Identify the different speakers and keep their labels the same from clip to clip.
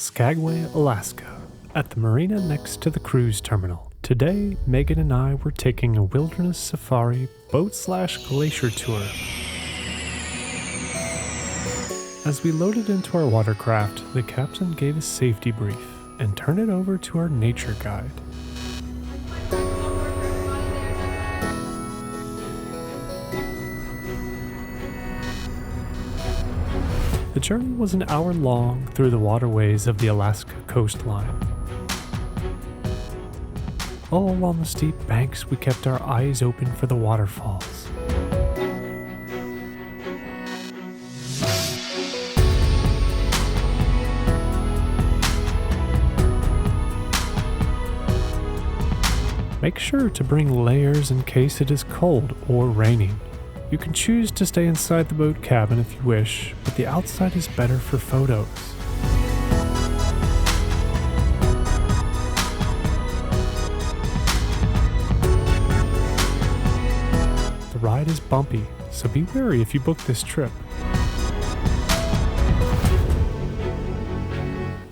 Speaker 1: Skagway, Alaska, at the marina next to the cruise terminal. Today, Megan and I were taking a wilderness safari boat/glacier tour. As we loaded into our watercraft, the captain gave a safety brief and turned it over to our nature guide. The journey was an hour long through the waterways of the Alaska coastline. All along the steep banks, we kept our eyes open for the waterfalls. Make sure to bring layers in case it is cold or raining. You can choose to stay inside the boat cabin if you wish, but the outside is better for photos. The ride is bumpy, so be wary if you book this trip.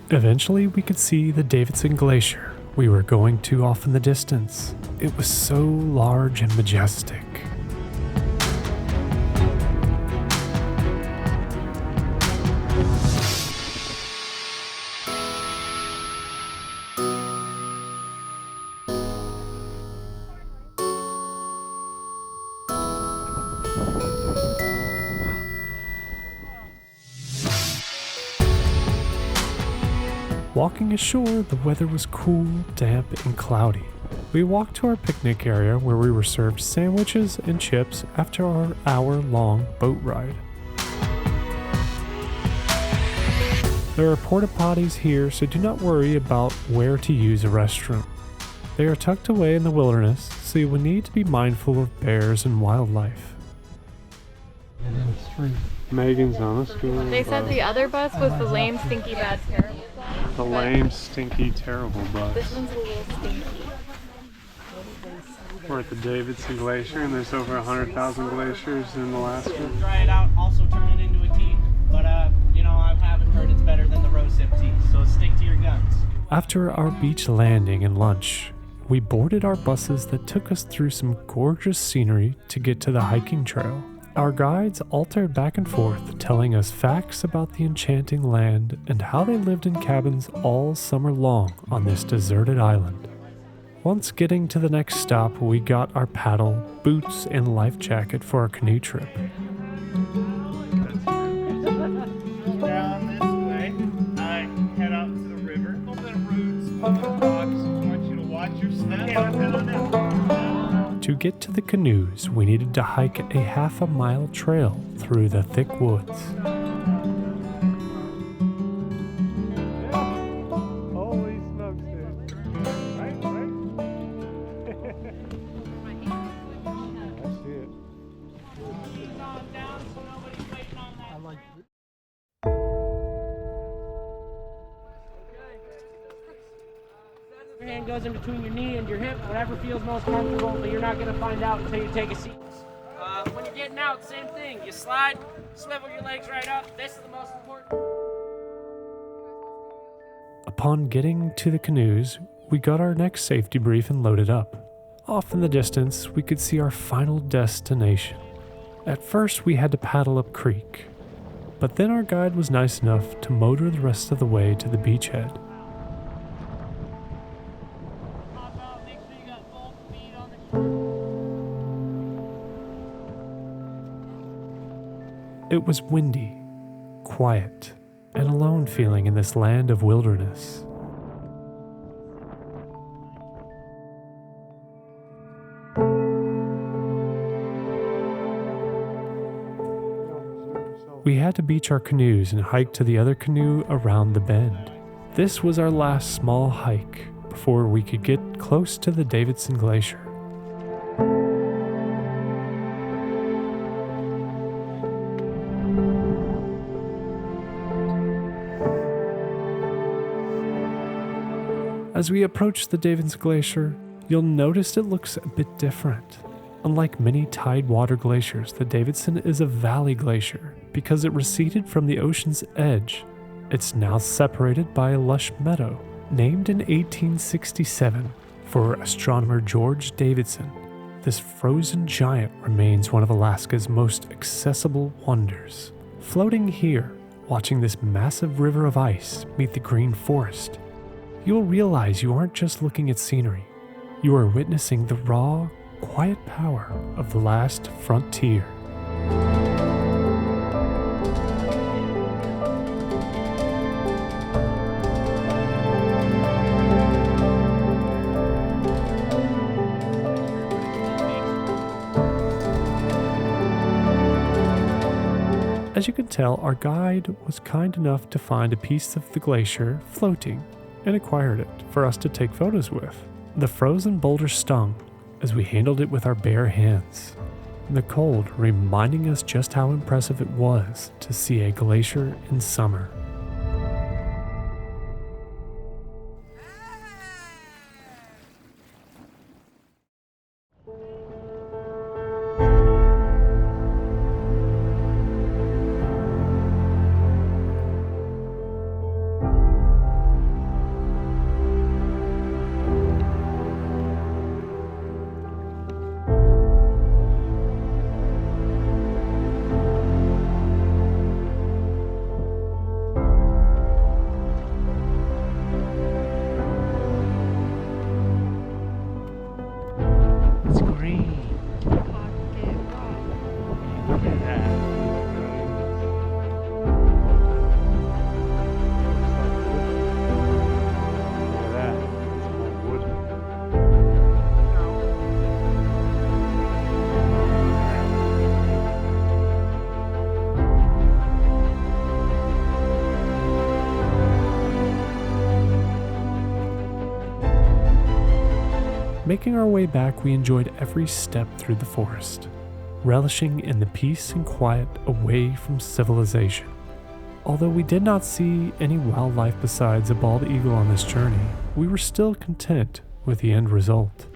Speaker 1: Eventually, we could see the Davidson Glacier we were going to off in the distance. It was so large and majestic. Walking ashore, the weather was cool, damp, and cloudy. We walked to our picnic area where we were served sandwiches and chips after our hour-long boat ride. There are porta potties here, so do not worry about where to use a restroom. They are tucked away in the wilderness, so you will need to be mindful of bears and wildlife. Megan's on a school
Speaker 2: They said the other bus was the lame, stinky, bad, terrible.
Speaker 1: The lame, stinky, terrible bus.
Speaker 2: This one's a little stinky.
Speaker 1: We're at the Davidson Glacier, and there's over 100,000 glaciers in Alaska.
Speaker 3: Dry it out, also turn it into a tea. But, I haven't heard it's better than the rosehip tea, so stick to your guns.
Speaker 1: After our beach landing and lunch, we boarded our buses that took us through some gorgeous scenery to get to the hiking trail. Our guides altered back and forth, telling us facts about the enchanting land and how they lived in cabins all summer long on this deserted island. Once getting to the next stop, we got our paddle, boots, and life jacket for our canoe trip.
Speaker 3: Down this way, I head out to the river. A little bit of roots, a little rocks. I want you to watch your step. Head on down.
Speaker 1: To get to the canoes, we needed to hike a half-a-mile trail through the thick woods. Holy smokes, dude. Right? I see it.
Speaker 3: Your hand goes in between your knee and your hip, whatever feels most comfortable, but you're not going to find out until you take a seat. When you're getting out, same thing. You slide, swivel your legs right up. This is the most important.
Speaker 1: Upon getting to the canoes, we got our next safety brief and loaded up. Off in the distance, we could see our final destination. At first, we had to paddle up creek, but then our guide was nice enough to motor the rest of the way to the beachhead. It was windy, quiet, and alone feeling in this land of wilderness. We had to beach our canoes and hike to the other canoe around the bend. This was our last small hike before we could get close to the Davidson Glacier. As we approach the Davidson Glacier, you'll notice it looks a bit different. Unlike many tidewater glaciers, the Davidson is a valley glacier because it receded from the ocean's edge It's now separated by a lush meadow, named in 1867 for astronomer George Davidson. This frozen giant remains one of Alaska's most accessible wonders. Floating here, watching this massive river of ice meet the green forest, you'll realize you aren't just looking at scenery. You are witnessing the raw, quiet power of the last frontier. As you can tell, our guide was kind enough to find a piece of the glacier floating and acquired it for us to take photos with. The frozen boulder stung as we handled it with our bare hands, the cold reminding us just how impressive it was to see a glacier in summer. Making our way back, we enjoyed every step through the forest, relishing in the peace and quiet away from civilization. Although we did not see any wildlife besides a bald eagle on this journey, we were still content with the end result.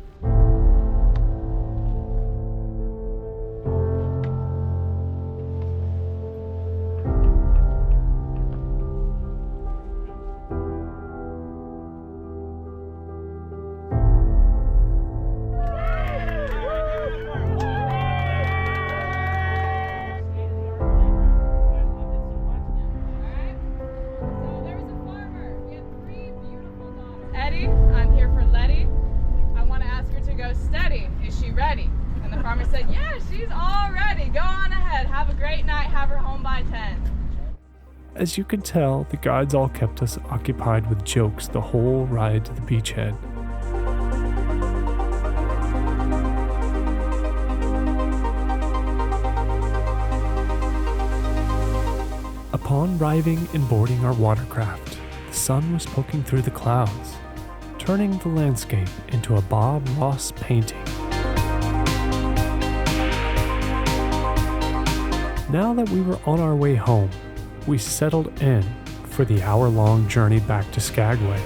Speaker 4: Eddie, I'm here for Letty. I want to ask her to go steady. Is she ready? And the farmer said, yeah, she's all ready. Go on ahead. Have a great night. Have her home by 10.
Speaker 1: As you can tell, the guides all kept us occupied with jokes the whole ride to the beachhead. Upon arriving and boarding our watercraft, the sun was poking through the clouds, turning the landscape into a Bob Ross painting. Now that we were on our way home, we settled in for the hour-long journey back to Skagway.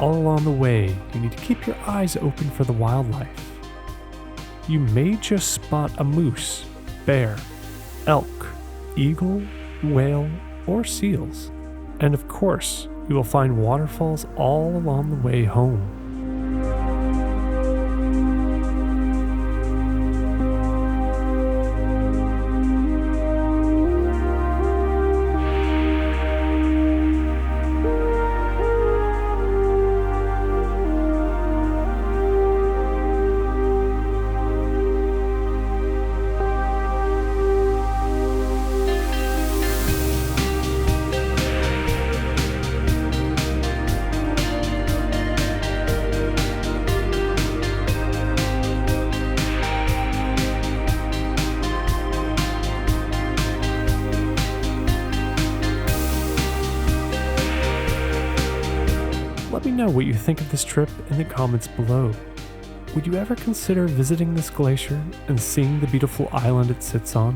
Speaker 1: All along the way, you need to keep your eyes open for the wildlife. You may just spot a moose, bear, elk, eagle, whale, or seals. And of course, you will find waterfalls all along the way home. Let me know what you think of this trip in the comments below. Would you ever consider visiting this glacier and seeing the beautiful island it sits on?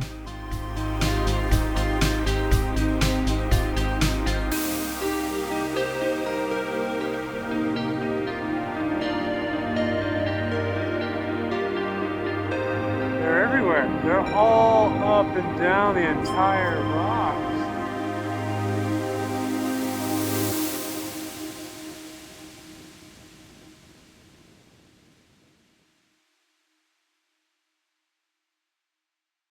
Speaker 3: They're everywhere.
Speaker 5: They're all up and down the entire rock.